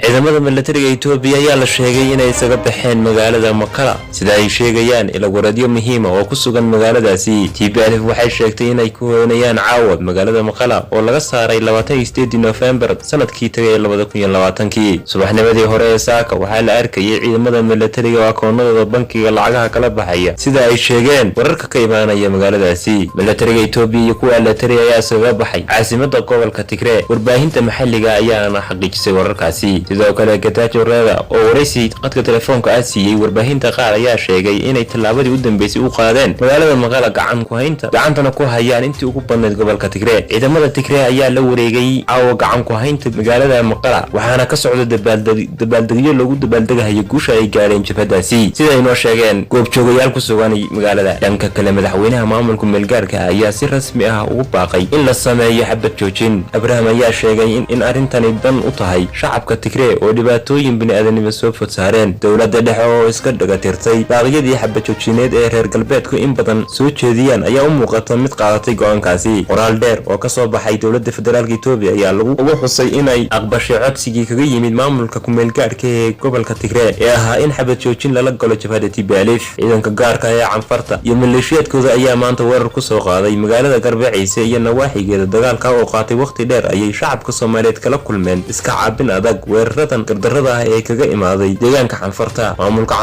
ciidamada militariga Itoobiya ayaa la sheegay inay isaga baxeen magaalada Makala sida ay sheegayaan ila waradyo muhiim ah oo ku sugan magaaladaasi. TPLF waxay sheegtay inay ku hoynayaan caawad magaalada Makala oo laga saaray 28 November sanadkii tagay 2020. subaxnimadii hore ee saaka waxaa la arkayay ciidamada militariga oo akoonadooda bankiga lacagaha kala baxaya sida ay sheegeen wararka ka imaanaya magaaladaasi. militariga Itoobiya iyo kuwa militariga ayaa isaga baxay caasimadda gobolka Tigray. warbaahinta maxalliga ayaana xaqiijisay wararkaasi. sidoo kale Getachew Reda oo waraysi qadka telefoonka ah siiyay warbaahinta qaar ayaa sheegay inay tallaabadii u dambeysay u qaadeen magaalada Makala gacantana ku hayaan intii ugu badneed gobolka Tigray. ciidamada Tigray ayaa la wareegay gacan ku haynta magaalada Makala waxaana ka socda dabaaldegyo lagu dabaaldegayo guusha ay gaareen jabhadaasi sida ay noo sheegeen goobjoogayaal ku sugan magaalada. dhanka kale madaxweynaha maamulka meelgaarka ayaa si rasmi ah ugu baaqay in la sameeyo xabad joojin. Abraham ayaa sheegay in arintani dan u tahay shacabka Tigray oo dhibaatooyin bini'aadanimo soo food saareen. dawladda dhexe oo iska dhagatirtay baaqyadii xabad joojineed ee reer galbeedku in badan soo jeediyaan ayaa u muuqata mid qaadatay go'aankaasi. qoraal dheer oo ka soo baxay dawladda federaalka Itoobiya ayaa lagu xusay inay aqbashay codsigii kaga yimid maamulka kumeelgaarka ee gobolka Tigray ee ahaa in xabad joojin lala galo jabhada TPLF. ciidanka gaarka ee Canfarta iyo maleeshiyadkooda ayaa maanta weerar ku soo qaaday magaalada Garbaciise iyo nawaaxigeeda. dagaalka oo qaatay waqti dheer ayay shacabka Soomaaliyeed kala kulmeen iska caabin adag weeraradan gardarrada ah ee kaga imaaday deegaanka Canfarta. maamulka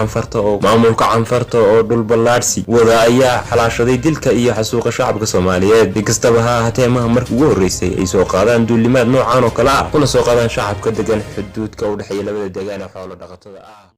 Canfarta oo dhul ballaadhsi wada ayaa xalaashaday dilka iyo xasuuqa shacabka Soomaaliyeed. inkastaba ha ahaatee markii ugu horeysay ay soo qaadaan duulimaad noocan oo kala ah kuna soo qaadaan shacabka degan xuduudka u dhaxeeya labada deegaan ee xoolo dhaqatada ah.